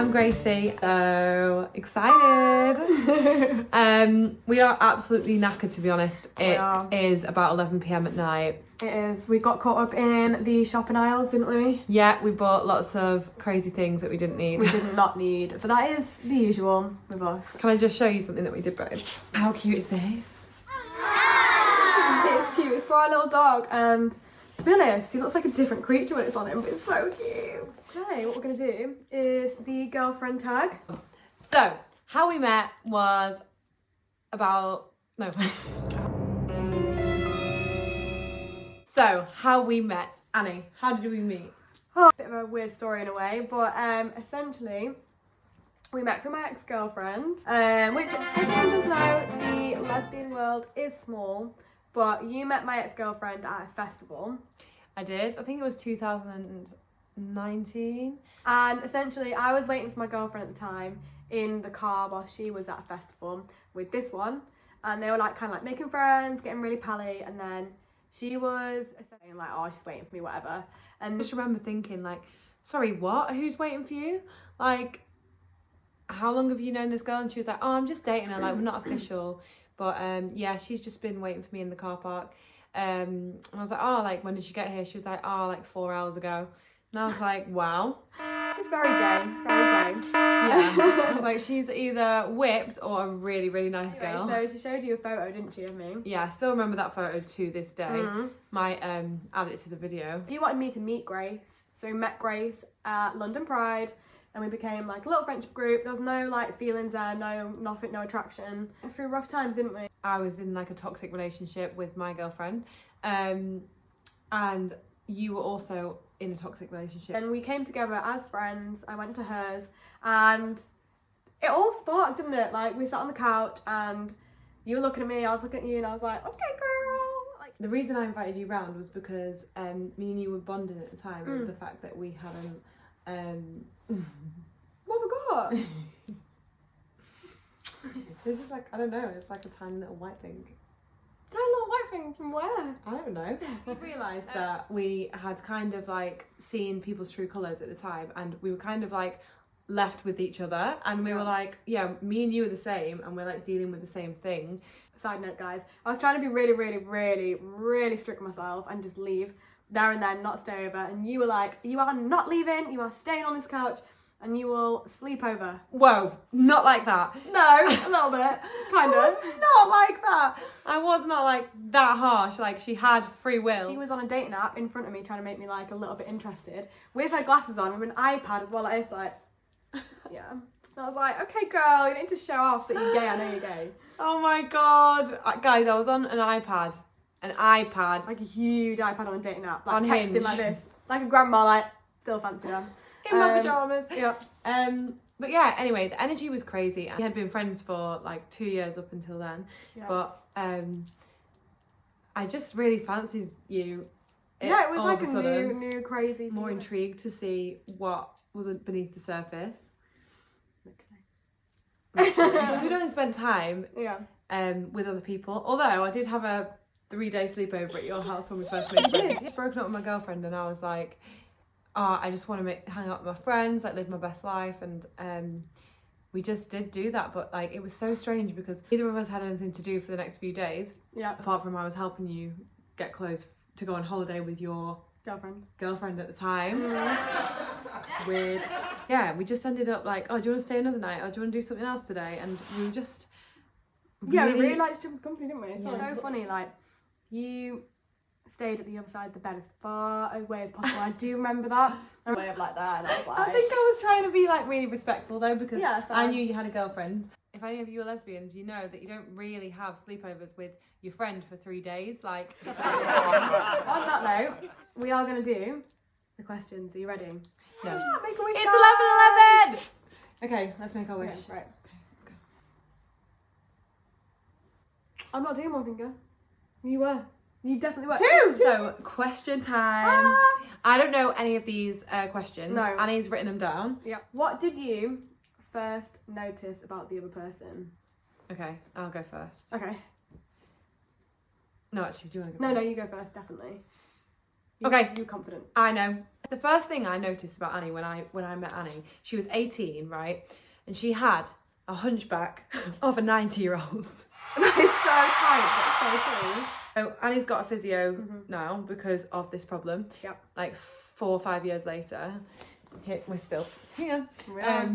I'm Gracie. So excited. We are absolutely knackered, to be honest. It is about 11 p.m. at night. It is. We got caught up in the shopping aisles, didn't we? Yeah, we bought lots of crazy things that we didn't need. We did not need, but that is the usual with us. Can I just show you something that we did, babe? How cute is this? It's cute. It's for our little dog, and to be honest, he looks like a different creature when it's on him, but it's so cute. Today, what we're going to do is the girlfriend tag. So, how we met was about... No. So, how we met. Annie, how did we meet? Oh, bit of a weird story in a way, but essentially, we met through my ex-girlfriend, which everyone does know, the lesbian world is small, but you met my ex-girlfriend at a festival. I did. I think it was 2019. And essentially, I was waiting for my girlfriend at the time in the car while she was at a festival with this one, and they were like kind of like making friends, getting really pally, and then she was saying like, oh, she's waiting for me, whatever. And I just remember thinking like, sorry, what? Who's waiting for you? Like, how long have you known this girl? And she was like, oh, I'm just dating her. Like, we're not official. But yeah, she's just been waiting for me in the car park. And I was like, oh, like, when did she get here? She was like, oh, like 4 hours ago. And I was like, wow. This is very gay, very gay. Yeah. I was like, she's either whipped or a really, really nice girl. So she showed you a photo, didn't she, of me? Yeah, I still remember that photo to this day. Might add it to the video. You wanted me to meet Grace, so we met Grace at London Pride, and we became like a little friendship group. There was no like feelings there, nothing, no attraction. Went through rough times, didn't we? I was in like a toxic relationship with my girlfriend, and you were also in a toxic relationship. And we came together as friends. I went to hers, and it all sparked, didn't it? Like, we sat on the couch, and you were looking at me, I was looking at you, and I was like, okay, girl. Like, the reason I invited you round was because me and you were bonding at the time, and the fact that we hadn't. What have we got? It's just like, I don't know. It's like a tiny little white thing. Tiny little white thing from where? I don't know. We realised that we had kind of like seen people's true colours at the time, and we were kind of like left with each other, and we were like, yeah, me and you are the same, and we're like dealing with the same thing. Side note, guys, I was trying to be really, really, really, really strict with myself and just leave there and then, not stay over, and you were like, you are not leaving, you are staying on this couch, and you will sleep over. Whoa, not like that. No, a little bit, kind of. Not like that. I was not like that harsh. Like, she had free will. She was on a dating app in front of me trying to make me like a little bit interested with her glasses on, with an iPad as well. Like, it's like, yeah. And I was like, okay, girl, you need to show off that you're gay. I know you're gay. Oh my God. Guys, I was on an iPad. Like a huge iPad on a dating app. Like, on texting Hinge. like this. Like a grandma, like, still fancy her. In my pyjamas. Yeah. But yeah, anyway, the energy was crazy. We had been friends for like 2 years up until then. Yeah. But I just really fancied you. Yeah, it was like a new crazy more feeling. Intrigued to see what was beneath the surface. Because we'd only spent time with other people. Although I did have a 3-day sleepover at your house when we first made friends. I was broken up with my girlfriend, and I was like, oh, I just want to hang out with my friends, like live my best life, and we just did do that. But like, it was so strange because neither of us had anything to do for the next few days. Yeah. Apart from I was helping you get clothes to go on holiday with your girlfriend at the time. Weird. Yeah, we just ended up like, oh, do you want to stay another night? Or do you want to do something else today? And we were just we really liked each other's company, didn't we? It's so funny. Like, you stayed at the other side of the bed as far away as possible. I do remember that. Way up like that, and I was like, I think I was trying to be like really respectful though, because I knew you had a girlfriend. If any of you are lesbians, you know that you don't really have sleepovers with your friend for 3 days. Like, on that note, we are going to do the questions. Are you ready? No. Make a wish. It's 11:11. Okay, let's make our wish. Okay, right. Let's go. I'm not doing one finger. You were. You definitely were. Two. So, question time. I don't know any of these questions. No. Annie's written them down. Yeah. What did you first notice about the other person? Okay, I'll go first. Okay. No, actually, do you want to go first? No, you go first, definitely. Okay. You're confident. I know. The first thing I noticed about Annie when I met Annie, she was 18, right? And she had a hunchback of a 90-year-old. That is so tight. That's so cool. So Annie's got a physio now because of this problem. Yep. Like 4 or 5 years later, we're still here. Yeah.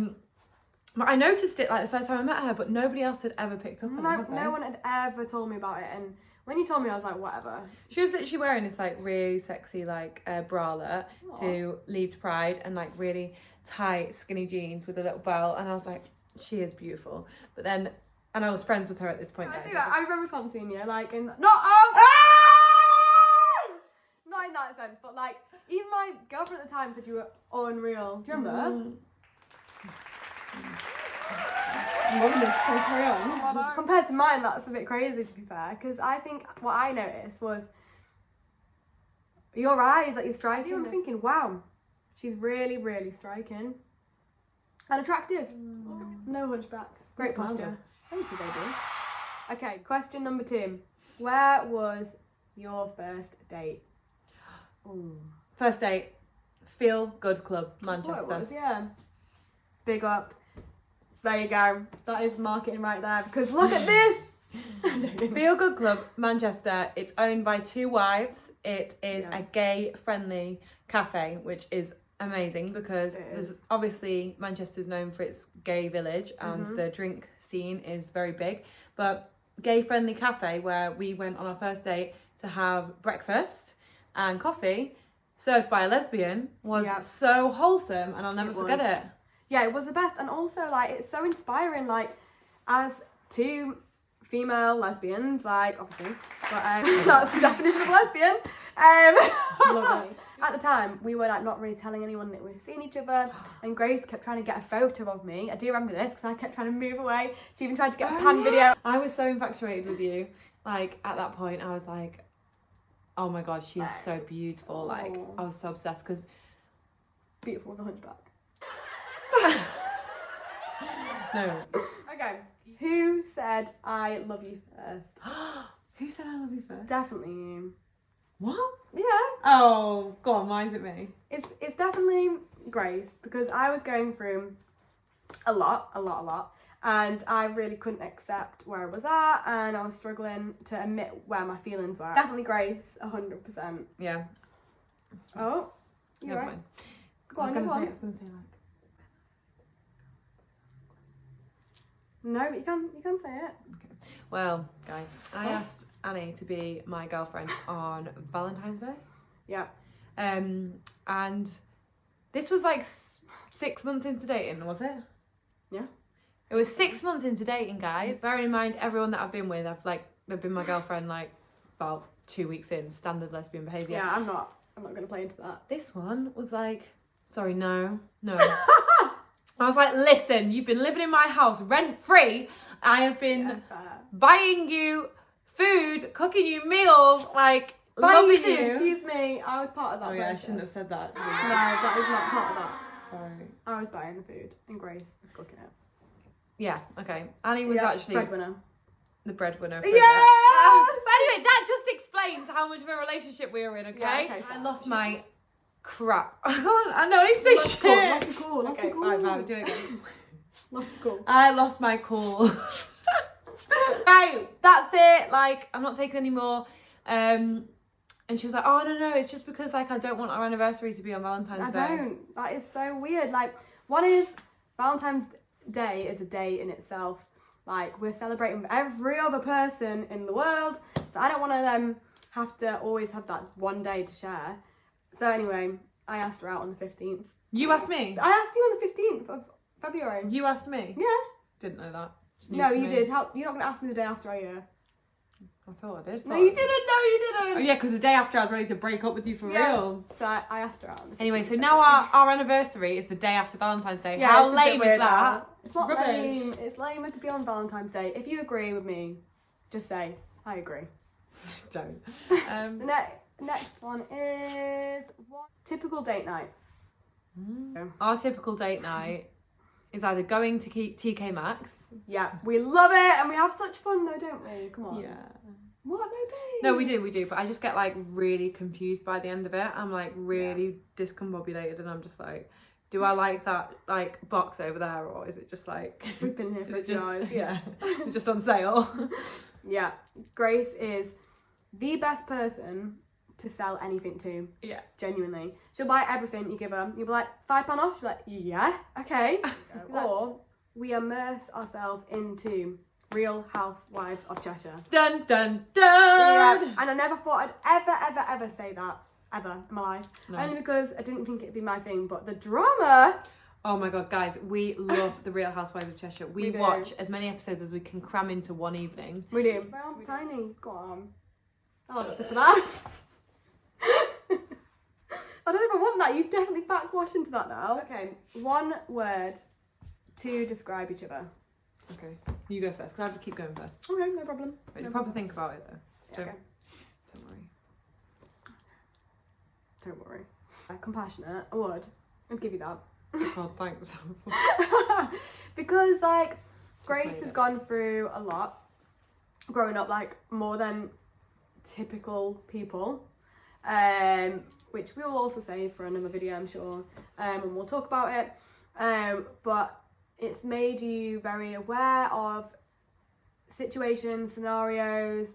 But I noticed it like the first time I met her, but nobody else had ever picked up on it, had they? No one had ever told me about it, and when you told me, I was like, whatever. She was literally wearing this like really sexy like bralette to lead to Pride, and like really tight skinny jeans with a little belt, and I was like, she is beautiful. But then, and I was friends with her at this point. I remember fancying you, like in not in that sense, but like even my girlfriend at the time said you were unreal. Do you remember? I'm loving this. Can we carry on? Compared to mine, that's a bit crazy, to be fair, because I think what I noticed was your eyes, like you're striking. I'm thinking, wow, she's really, really striking and attractive. No hunchback. Great posture. Thank you, baby. Okay, question number 2. Where was your first date? Ooh. First date, Feel Good Club, Manchester. Oh, it was, yeah. Big up. There you go. That is marketing right there, because look at this. Feel Good Club, Manchester. It's owned by 2 wives. It is a gay-friendly cafe, which is amazing because there's obviously Manchester's known for its gay village and the drink scene is very big. But gay-friendly cafe where we went on our first date to have breakfast and coffee served by a lesbian was so wholesome, and I'll never forget it. Yeah, it was the best, and also like it's so inspiring. Like as 2 female lesbians, like obviously, but that's the definition of lesbian. At the time, we were like not really telling anyone that we were seeing each other, and Grace kept trying to get a photo of me. I do remember this because I kept trying to move away. She even tried to get a pan video. I was so infatuated with you. Like at that point, I was like, oh my god, she is so beautiful. Like I was so obsessed because beautiful with a hunchback. No. Okay. Who said I love you first? Who said I love you first? Definitely you. What? Yeah. Oh, go on, why is it me? It's definitely Grace, because I was going through a lot, and I really couldn't accept where I was at, and I was struggling to admit where my feelings were. Definitely Grace, 100%. Yeah. Oh, you're Never right. mind. Go on, I was gonna say like. No, but you can say it. Okay. Well, guys, I asked Annie to be my girlfriend on Valentine's Day. Yeah. And this was like 6 months into dating, was it? Yeah. It was 6 months into dating, guys. Bearing in mind everyone that I've been with, they've been my girlfriend like about 2 weeks in, standard lesbian behaviour. Yeah, I'm not gonna play into that. This one was like, sorry, no. I was like, listen, you've been living in my house rent-free. I have been buying you food, cooking you meals, like, loving you. Excuse me, I was part of that. Oh yeah, I shouldn't have said that. No, that is not part of that. Sorry. I was buying the food and Grace was cooking it. Yeah, okay. Annie was actually breadwinner. The breadwinner. Yeah! But anyway, that just explains how much of a relationship we were in, okay? Yeah, okay, I lost my crap. I know, I need to say shit. Lost your cool. Fine, do it again. Lost your cool. I lost my cool. Right, that's it. Like, I'm not taking any more. And she was like, oh, no, it's just because, like, I don't want our anniversary to be on Valentine's Day. I don't. That is so weird. Like, one is Valentine's Day is a day in itself. Like, we're celebrating with every other person in the world. So I don't want to have to always have that one day to share. So anyway, I asked her out on the 15th. You asked me? I asked you on the 15th of February. You asked me? Yeah. Didn't know that. No, you did. How, you're not going to ask me the day after I hear. I thought I did. No, you didn't. Oh, yeah, because the day after I was ready to break up with you for real. So I asked her out. Anyway, so now our anniversary is the day after Valentine's Day. Yeah, how lame is that? Now. It's not rubbish. Lame. It's lamer to be on Valentine's Day. If you agree with me, just say, I agree. Don't. The next one is typical date night. Our typical date night is either going to TK Maxx. Yeah, we love it and we have such fun though, don't we? Come on. Yeah. What? No, babe. No, we do. But I just get like really confused by the end of it. I'm like really discombobulated, and I'm just like, do I like that like box over there, or is it just like we've been here for a few hours? Yeah, it's just on sale. Yeah, Grace is the best person to sell anything to. Yeah, genuinely. She'll buy everything you give her. You'll be like, £5 off? She'll be like, yeah, okay. Or we immerse ourselves into Real Housewives of Cheshire. Dun dun dun. Yeah, and I never thought I'd ever say that ever in my life. No. Only because I didn't think it'd be my thing, but the drama. Oh my god, guys, we love the Real Housewives of Cheshire. We watch as many episodes as we can cram into one evening. We do. Brown's tiny. Go on. I'll have a sip of that. I don't know if I want that. You've definitely backwash into that now. Okay, one word to describe each other. Okay, you go first, because I have to keep going first. Okay, no problem. Wait, you proper think about it though. Yeah, okay. Don't worry. Don't worry. Compassionate, I would. I'd give you that. God, thanks. Because like Grace has gone through a lot growing up, like more than typical people, which we will also save for another video, I'm sure, and we'll talk about it, but it's made you very aware of situations, scenarios,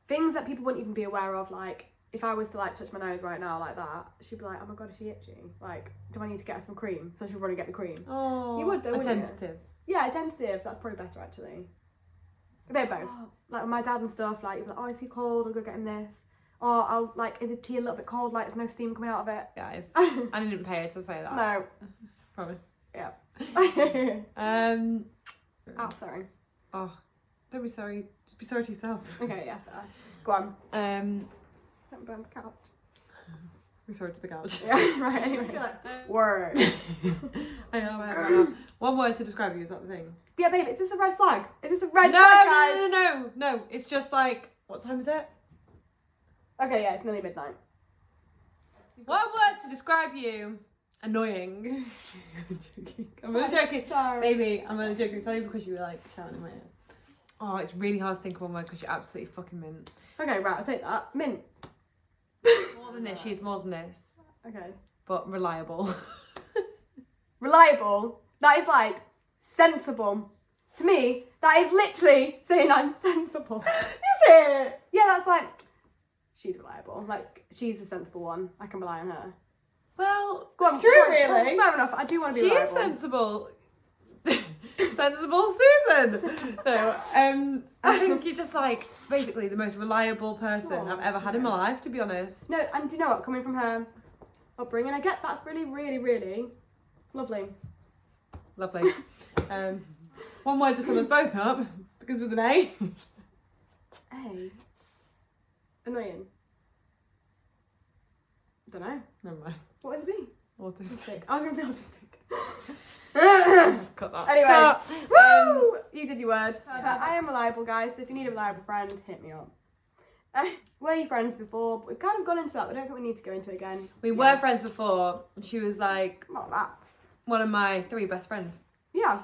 things that people wouldn't even be aware of. Like if I was to like touch my nose right now like that, she'd be like, oh my god, is she itchy? Like, do I need to get her some cream? So she'll run and get the cream. Oh, you would though, wouldn't attentive. You? Yeah, attentive. That's probably better actually. They're both. Like with my dad and stuff, like, you'd be like, oh, is he cold? I'll go get him this. Or I'll like, is the tea a little bit cold? Like, there's no steam coming out of it. Guys, I didn't pay her to say that. No. Promise. Yeah. Oh, sorry. Oh, don't be sorry. Just be sorry to yourself. Okay, yeah, fair. Go on. Don't burn the couch. Be sorry to the couch. Yeah, right, anyway. Word. I know. One word to describe you, is that the thing? Yeah, babe, is this a red flag? Is this a red flag, guys? No. It's just like, what time is it? Okay, yeah, it's nearly midnight. One word to describe you. Annoying. I'm only joking. Sorry. Baby, I'm only joking. It's only because you were like shouting in my ear. Oh, it's really hard to think of one word because you're absolutely fucking mint. Okay, right, I'll take that. Mint. More than this, she's more than this. Okay. But reliable. Reliable? That is like sensible. To me, that is literally saying I'm sensible. Is it? Yeah, that's like, she's reliable. Like, she's a sensible one. I can rely on her. Well, Go on, it's true, go on. really. Oh, fair enough. I do want to be She reliable. is sensible. Sensible Susan. No, I think you're just like basically the most reliable person I've ever had in my life, to be honest. No, and do you know what? Coming from her upbringing, I get that's really, really, really lovely. Lovely. One word to sum us both up, because with an A. A. Annoying. I don't know. Never mind. What would it be? Autistic. I was going to say autistic. Just cut that. Anyway, Cut. woo! You did your word. I am reliable, guys, so if you need a reliable friend, hit me up. Were you friends before? We've kind of gone into that, but I don't think we need to go into it again. We were friends before. She was like Not that. one of my 3 best friends. Yeah.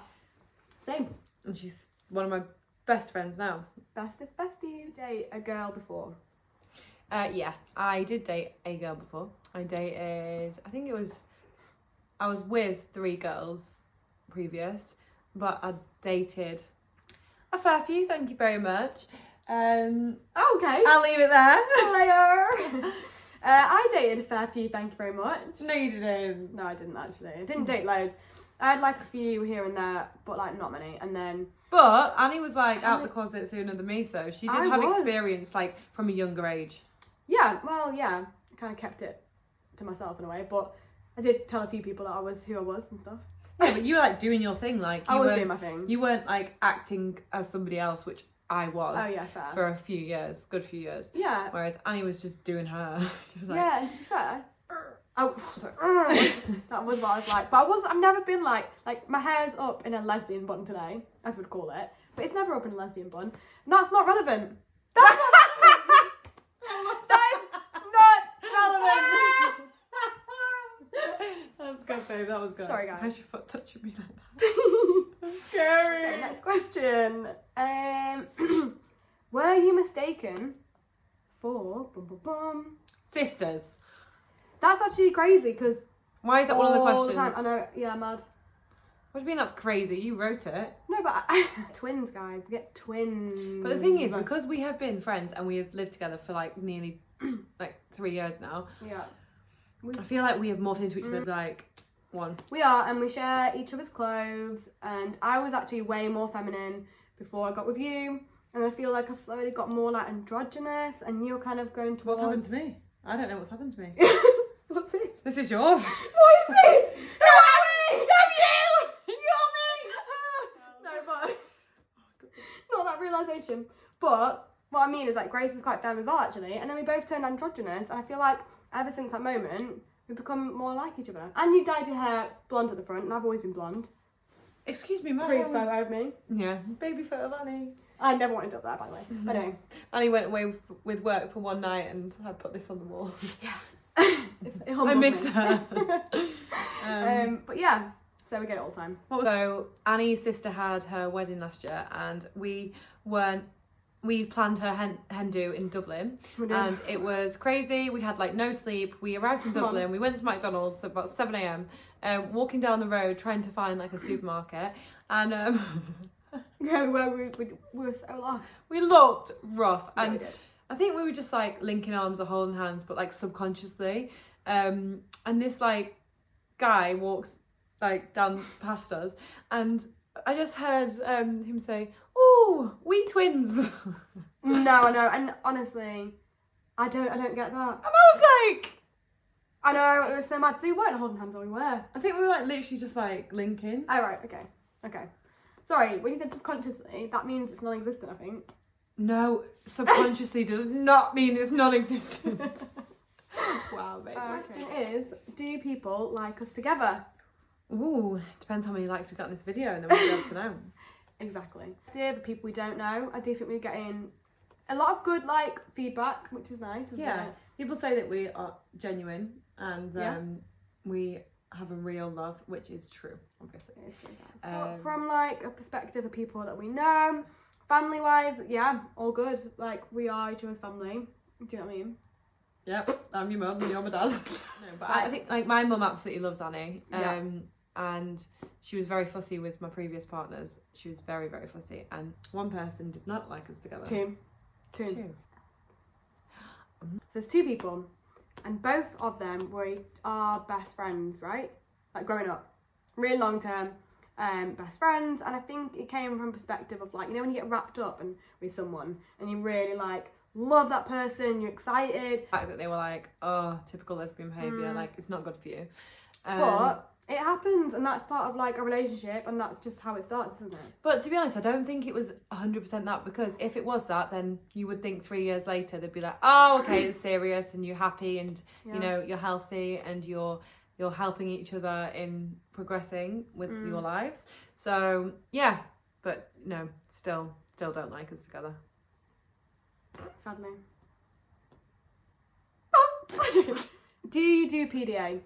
Same. And she's one of my best friends now. Bestest bestie. Date a girl before? Yeah, I did date a girl before. I was with 3 girls previous, but I dated a fair few, thank you very much. Okay. I'll leave it there. Later. I dated a fair few, thank you very much. No, you didn't. No, I didn't actually. I didn't date loads. I had like a few here and there, but like not many. And then... But Annie was like out the closet sooner than me, so she did I have was. experience like from a younger age. Yeah, well, yeah. I kind of kept it to myself in a way, but I did tell a few people that I was who I was and stuff. Yeah, but you were like doing your thing, like you I was doing my thing. You weren't like acting as somebody else, which I was. Oh yeah, fair. For a few years, good few years. Yeah. Whereas Annie was just doing her. She was like, Yeah, and to be fair, that was what I was like. But I've never been like my hair's up in a lesbian bun today, as we'd call it. But it's never up in a lesbian bun. And that's not relevant. That's not that is not relevant. That was good, babe. That was good. Sorry, guys. How's your foot touching me like that? That's scary. Okay, next question. Were you mistaken for sisters? That's actually crazy because why is that one of the questions? Time. I know, yeah, mad. What do you mean that's crazy? You wrote it. No, but twins, guys, get twins. But the thing is, because we have been friends and we have lived together for like nearly like 3 years now. Yeah. I feel like we have morphed into each other like one. We are, and we share each other's clothes. And I was actually way more feminine before I got with you, and I feel like I've slowly got more like androgynous, and you're kind of going towards. What's happened to me? I don't know what's happened to me. What's this? This is yours. What is this? Not that realisation. But what I mean is like Grace is quite femme as well actually, and then we both turned androgynous, and I feel like ever since that moment we've become more like each other. And you dyed your hair blonde at the front, and I've always been blonde. Excuse me, my Please photo of me. Yeah, baby photo of Annie. I never wanted up there, by the way. But anyway. Annie went away with work for one night and I put this on the wall. Yeah. I missed her. But yeah, so we get it all the time. So Annie's sister had her wedding last year, and we planned her hen do in Dublin, and it was crazy. We had like no sleep. We arrived in Dublin. We went to McDonald's at about 7 a.m. Walking down the road trying to find like a supermarket, and yeah, we were so lost. We looked rough, Yeah, and we did. I think we were just like linking arms or holding hands, but like subconsciously. And this like guy walks like down past us, and I just heard him say, "Oh, we twins." No, I know, and honestly, I don't get that. And I was like, I know, it was so mad. So we weren't holding hands, or we were? I think we were like literally just like linking. Oh right, okay. Sorry, when you said subconsciously, that means it's non-existent, I think. No, subconsciously does not mean it's non-existent. Wow, baby. The question is, do people like us together? Ooh, depends how many likes we got in this video, and then we'll be able to know. Exactly. Dear the people we don't know, I do think we're getting a lot of good like feedback, which is nice, isn't it? People say that we are genuine and we have a real love, which is true, obviously. It is true, guys. But from like a perspective of people that we know, family wise, yeah, all good. Like we are each other's family. Do you know what I mean? Yep, I'm your mum and you're my dad. No, but I think like my mum absolutely loves Annie. And she was very fussy with my previous partners. She was very, very fussy. And one person did not like us together. Two. So there's two people, and both of them were our best friends, right? Like growing up, really long term, best friends. And I think it came from a perspective of like, you know, when you get wrapped up and with someone and you really like love that person, you're excited. The fact that they were like, oh, typical lesbian behaviour, like it's not good for you. But it happens, and that's part of like a relationship, and that's just how it starts, isn't it? But to be honest, I don't think it was 100% that, because if it was that, then you would think 3 years later they'd be like, oh, okay, it's serious and you're happy and you know you're healthy and you're helping each other in progressing with your lives. So yeah, but no, still don't like us together. Sadly. Do you do PDA?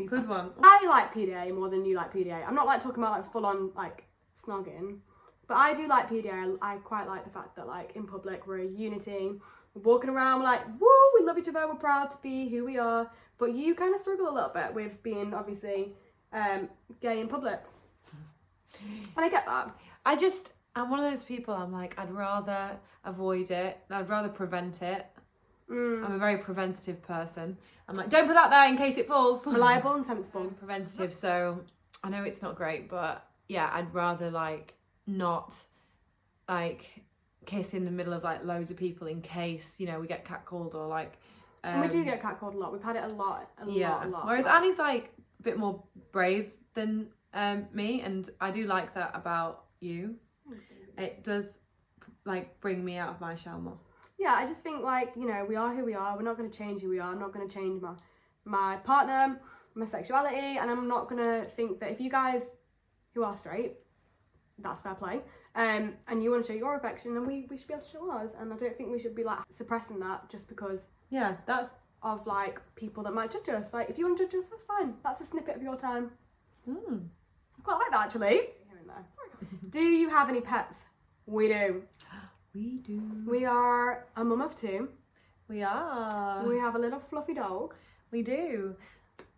Good one. I like PDA more than you like PDA. I'm not like talking about like full on like snogging, but I do like PDA. I quite like the fact that like in public we're a unity. We're walking around, we're like, woo, we love each other, we're proud to be who we are. But you kind of struggle a little bit with being obviously gay in public. And I get that. I'm one of those people, I'm like, I'd rather avoid it, I'd rather prevent it. I'm a very preventative person. I'm like, don't put that there in case it falls. Reliable and sensible. Preventative, so I know it's not great, but yeah, I'd rather like not like kiss in the middle of like loads of people in case, you know, we get catcalled or like... and we do get catcalled a lot. We've had it a lot. Whereas Annie's like a bit more brave than me, and I do like that about you. It does like bring me out of my shell more. Yeah, I just think like, you know, we are who we are. We're not going to change who we are. I'm not going to change my partner, my sexuality, and I'm not going to think that if you guys who are straight, that's fair play, and you want to show your affection, then we should be able to show ours. And I don't think we should be like suppressing that just because that's of like people that might judge us. Like if you want to judge us, that's fine. That's a snippet of your time. I quite like that actually. Here and there. Do you have any pets? We do. We do. We are a mum of 2. We are. We have a little fluffy dog. We do.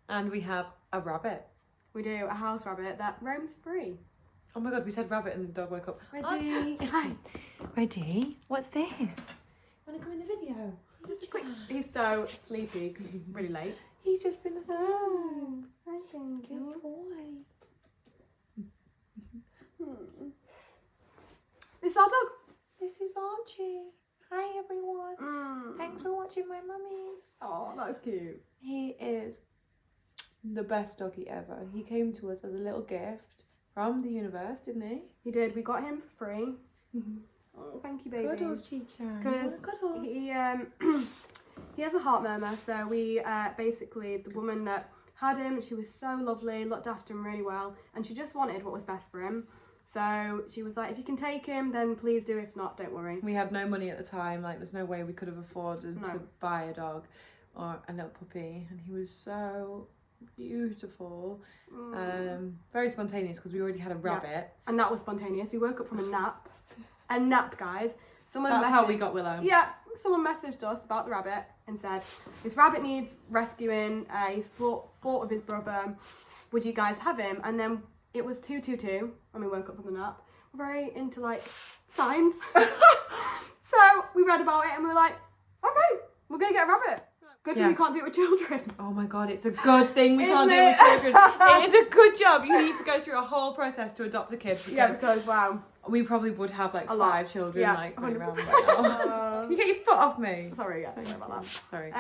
And we have a rabbit. We do, a house rabbit that roams free. Oh my god, we said rabbit and the dog woke up. Ready? Hi. Ready? What's this? Want to come in the video? Just a quick. He's so sleepy because it's really late. He's just been asleep. Oh, I think Good boy. This is our dog. This is Archie. Hi everyone. Thanks for watching my mummies. Oh, that's cute. He is the best doggy ever. He came to us as a little gift from the universe, didn't he? He did. We got him for free. Oh, thank you, baby. Cuddles, Chicha. Because he he has a heart murmur. So we basically, the woman that had him, she was so lovely, looked after him really well, and she just wanted what was best for him. So she was like, if you can take him, then please do. If not, don't worry. We had no money at the time. Like, there's no way we could have afforded to buy a dog or a little puppy, and he was so beautiful. Very spontaneous because we already had a rabbit, and that was spontaneous. We woke up from a nap. A nap, guys. That's how we got Willow. Yeah, someone messaged us about the rabbit and said, this rabbit needs rescuing. He's fought with his brother. Would you guys have him? And then it was 2:22 when we woke up from the nap. We're very into like signs. So we read about it and we were like, okay, we're gonna get a rabbit. Good thing we can't do it with children. Oh my god, it's a good thing we can't do it with children. It is a good job. You need to go through a whole process to adopt a kid. Because wow. We probably would have like 5 children like running around 100%. right now. You get your foot off me. Sorry about that. Sorry.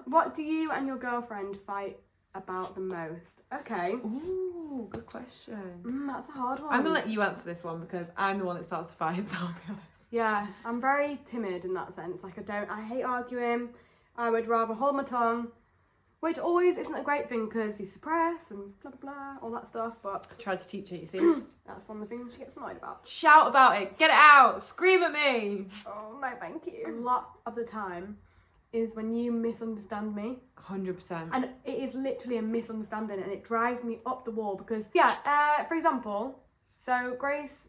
What do you and your girlfriend fight about the most? Okay. Ooh, good question. That's a hard one. I'm gonna let you answer this one because I'm the one that starts the fight, so I'll be honest. Yeah, I'm very timid in that sense. Like I hate arguing. I would rather hold my tongue, which always isn't a great thing because you suppress and blah blah blah, all that stuff. But I tried to teach her, you see. that's one of the things she gets annoyed about. Shout about it, get it out, scream at me. Oh no, thank you. A lot of the time is when you misunderstand me. 100%. And it is literally a misunderstanding and it drives me up the wall because, for example, so Grace,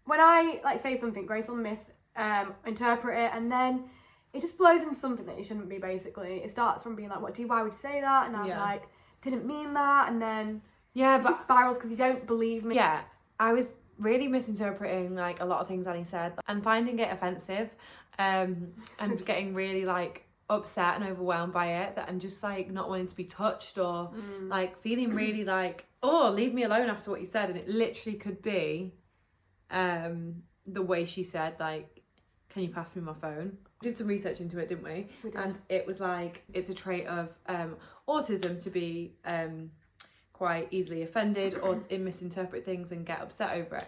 when I like say something, Grace will misinterpret it and then it just blows into something that it shouldn't be basically. It starts from being like, why would you say that? And I'm like, didn't mean that. And then it just spirals because you don't believe me. Yeah, I was really misinterpreting like a lot of things Annie said and finding it offensive and getting really like upset and overwhelmed by it and just like not wanting to be touched or like feeling really like, oh, leave me alone after what you said. And it literally could be the way she said like, can you pass me my phone? We did some research into it, didn't we? We did. And it was like, it's a trait of autism to be quite easily offended or misinterpret things and get upset over it.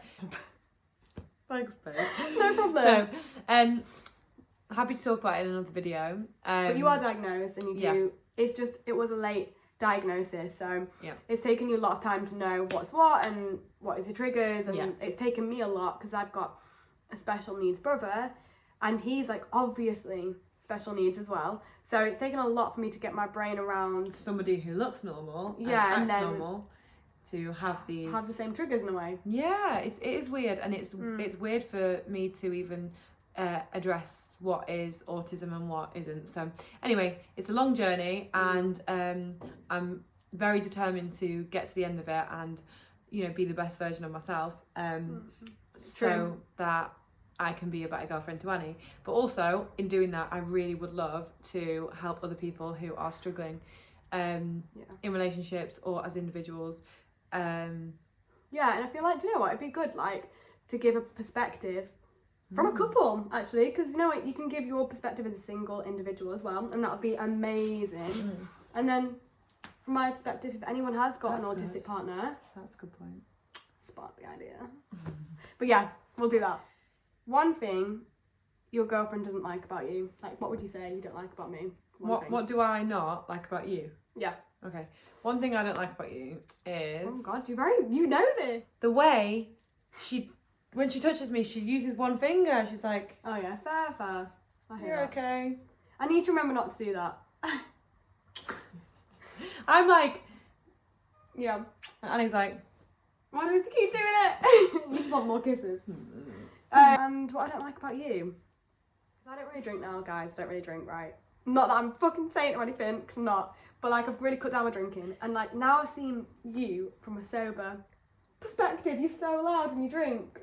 Thanks, babe. No problem. No. Happy to talk about it in another video. But you are diagnosed and you do, it was a late diagnosis. So it's taken you a lot of time to know what's what and what is your triggers. And it's taken me a lot because I've got a special needs brother and he's like obviously special needs as well. So it's taken a lot for me to get my brain around somebody who looks normal and acts normal to have the same triggers in a way. Yeah, it is weird and it's weird for me to even address what is autism and what isn't. So anyway, it's a long journey and I'm very determined to get to the end of it and be the best version of myself so that I can be a better girlfriend to Annie. But also in doing that I really would love to help other people who are struggling in relationships or as individuals. And I feel like, do you know what, it'd be good like to give a perspective from a couple, actually, because you can give your perspective as a single individual as well, and that would be amazing. And then, from my perspective, if anyone has got an autistic partner, that's a good point. Spark the idea. But yeah, we'll do that. One thing your girlfriend doesn't like about you, like what would you say you don't like about me? What do I not like about you? Yeah. Okay. One thing I don't like about you is... Oh God, you know this. The way when she touches me, she uses one finger. She's like... Oh yeah, fair. I hear You're that. okay. I need to remember not to do that. I'm like... Yeah. And Annie's like... Why do we have to keep doing it? You just want more kisses. And what I don't like about you, because I don't really drink now, guys. I don't really drink, right? Not that I'm fucking saying it or anything, because I'm not. But like, I've really cut down my drinking, and like now I've seen you from a sober perspective. You're so loud when you drink.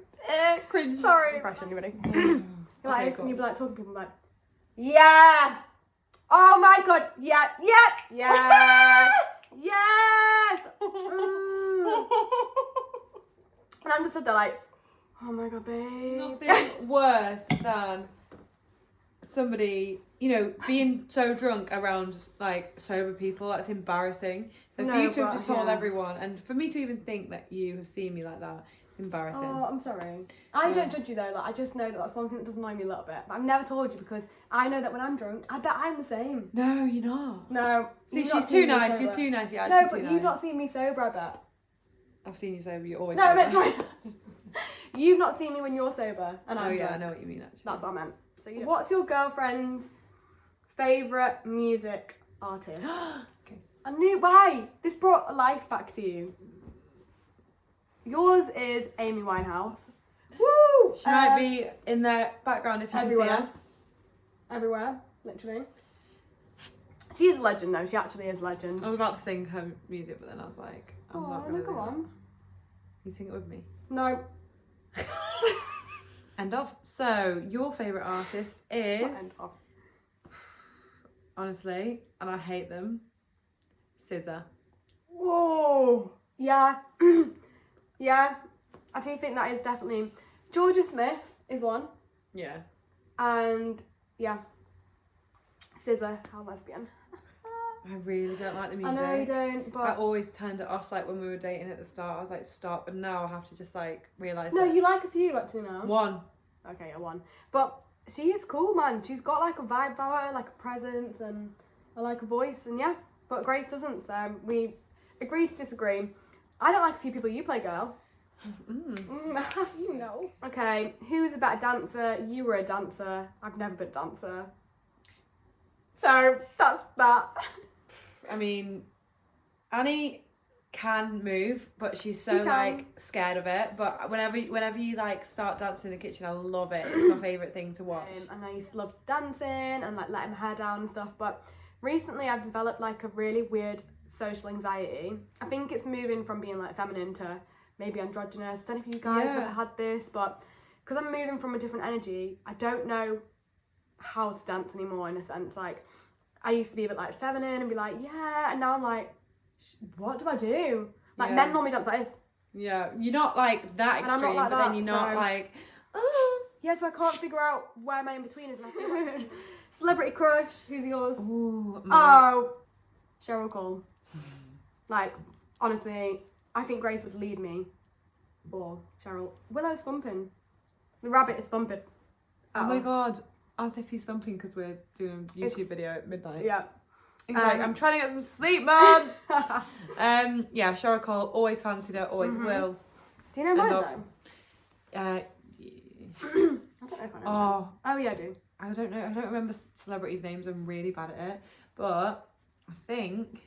Cringe. Sorry. Impression, anybody? You're like this, and you'd be like talking to people like, yeah. Oh my god. Yeah. Yeah. Yeah. Yes. And I'm just stood there like, oh my god, babe. Nothing worse than somebody, you know, being so drunk around like sober people. That's embarrassing. So for you to have just told everyone, and for me to even think that you have seen me like that, it's embarrassing. Oh, I'm sorry. I don't judge you though. Like, I just know that that's one thing that does annoy me a little bit. But I've never told you because I know that when I'm drunk, I bet I'm the same. No, you're not. No. See, she's too nice. You're too nice. Yeah, no, but you've not seen me sober, I bet. I've seen you sober. You're always no, sober. I meant you've not seen me when you're sober, and I'm yeah, drunk. I know what you mean. Actually, that's what I meant. So, what's your girlfriend's favourite music artist? Okay. I knew why. This brought life back to you. Yours is Amy Winehouse. Woo! She might be in the background if you can see her. Everywhere, literally. She is a legend though, she actually is a legend. I was about to sing her music, but then I was like, I'm not going to. Go on. You sing it with me? No. End of. So, your favourite artist is... End of. Honestly, and I hate them, SZA. Whoa. Yeah. Yeah. I do think that is definitely... Georgia Smith is one. Yeah. And, yeah. SZA, how lesbian. I really don't like the music. I know you don't, but... I always turned it off, like, when we were dating at the start. I was like, stop. But now I have to just, like, realise No, that... you like a few actually now. One. Okay, a one. But she is cool, man. She's got, like, a vibe about her, like a presence and, like, a voice. And, yeah. But Grace doesn't, so we agree to disagree. I don't like a few people you play, girl. You know. Okay, who's a better dancer? You were a dancer. I've never been a dancer. So, that's that. I mean, Annie can move, but she's so like scared of it. But whenever you like start dancing in the kitchen, I love it. It's my favourite thing to watch. And I used to love dancing and like letting my hair down and stuff. But recently I've developed like a really weird social anxiety. I think it's moving from being like feminine to maybe androgynous. I don't know if you guys have had this, but because I'm moving from a different energy, I don't know how to dance anymore in a sense. Like, I used to be a bit like feminine and be like, yeah, and now I'm like, what do I do? Like, men normally dance like this. Yeah, you're not like that extreme, not like but then you're not like, oh. Yeah, so I can't figure out where my in-between is, and I feel like celebrity crush, who's yours? Ooh, oh, Cheryl Cole. Like, honestly, I think Grace would lead me for Cheryl. Willow's thumping. The rabbit is thumping. Oh my god. As if he's thumping because we're doing a YouTube video at midnight. Yeah. He's like, I'm trying to get some sleep, man. Yeah, Cheryl Cole, always fancied her, always will. Do you know mine though? I don't know if I know. Oh yeah, I do. I don't know. I don't remember celebrities' names. I'm really bad at it. But I think...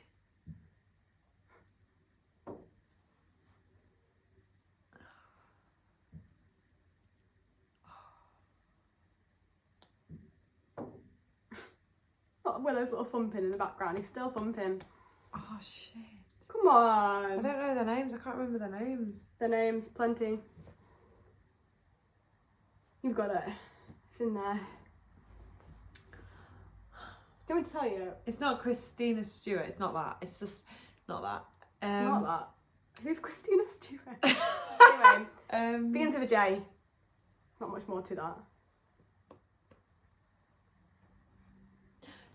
Willow's little thumping in the background. He's still thumping. Oh shit. Come on. I don't know their names. I can't remember their names. Their names, plenty. You've got it. It's in there. Do you want me to tell you? It's not Christina Stewart. It's not that. It's just not that. It's not that. Who's Christina Stewart? Anyway, begins with a J. Not much more to that.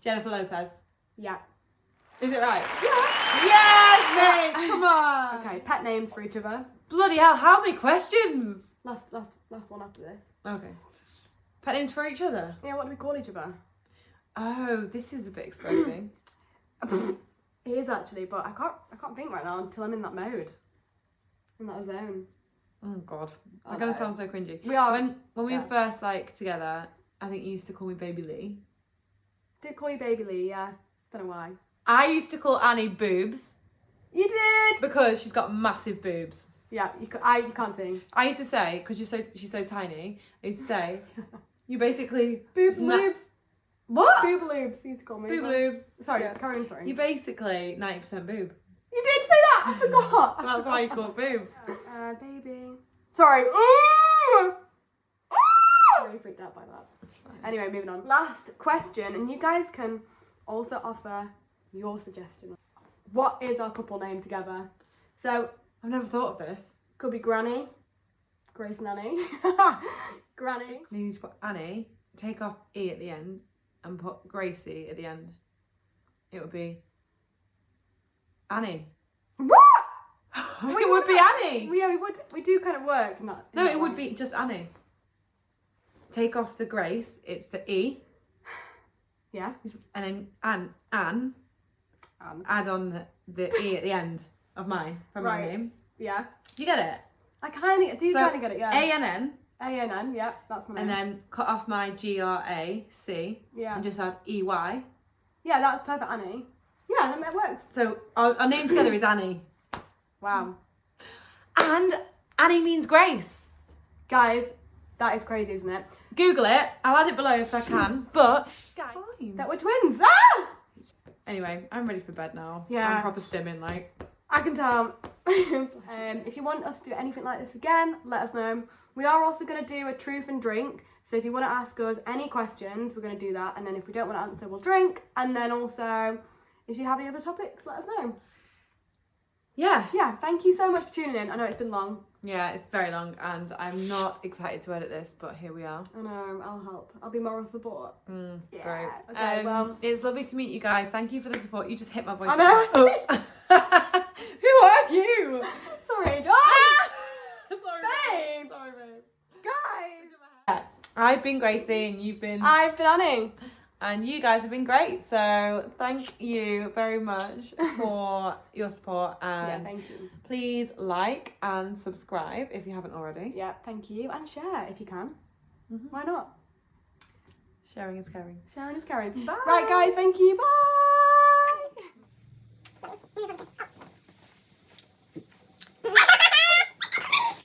Jennifer Lopez. Yeah. Is it right? Yeah. Yes, mate. Come on. Okay, pet names for each other. Bloody hell, how many questions? Last one after this. Okay. Pet names for each other? Yeah, what do we call each other? Oh, this is a bit exposing. It is actually, but I can't think right now until I'm in that mode. In that zone. Oh god. We're gonna sound so cringy. We are. When we were first like together, I think you used to call me Baby Lee. Did call you Baby Lee, yeah. Don't know why. I used to call Annie Boobs. You did! Because she's got massive boobs. Yeah, you can't sing. I used to say, because she's so tiny, I used to say, you basically... Boobaloobs. What? Boobaloobs, you used to call me. Boobaloobs. Sorry, carry on, sorry. You're basically 90% boob. You did say that! I forgot! That's why you call it boobs. Baby. Sorry. Ooh! I'm really freaked out by that. Anyway, moving on. Last question, and you guys can also offer your suggestion. What is our couple name together? So, I've never thought of this. could be Granny, Grace and Annie. Granny. You need to put Annie, take off E at the end, and put Gracey at the end. It would be Annie. What? It would be Annie. Yeah, we would. We do kind of work in that. No, it would be just Annie. Take off the Grace, it's the E. Yeah. And then Anne. Add on the E at the end of mine, from my name. Yeah. Do you get it? I kind of get it, yeah. A-N-N. A-N-N, yeah, that's my name. And then cut off my G-R-A-C. Yeah. And just add E-Y. Yeah, that's perfect, Annie. Yeah, that works. So our name together is Annie. Wow. And Annie means grace. Guys, that is crazy, isn't it? Google it. I'll add it below if I can. But guys, fine. That we're twins. Ah! Anyway, I'm ready for bed now. Yeah. I'm proper stimming, like. I can tell. If you want us to do anything like this again, let us know. We are also going to do a truth and drink. So if you want to ask us any questions, we're going to do that. And then if we don't want to answer, we'll drink. And then also, if you have any other topics, let us know. Yeah. Yeah, thank you so much for tuning in. I know it's been long. Yeah, it's very long and I'm not excited to edit this, but here we are. I know, I'll help. I'll be moral support. Great. Okay, well. It's lovely to meet you guys. Thank you for the support. You just hit my voice. I know. Oh. Who are you? Sorry, John. Sorry, babe. Sorry, babe. Guys. I've been Gracie and you've been... I've been Annie. And you guys have been great. So thank you very much for your support. And yeah, thank you. Please like and subscribe if you haven't already. Yeah, thank you. And share if you can. Why not? Sharing is caring. Sharing is caring. Bye. Right, guys, thank you. Bye.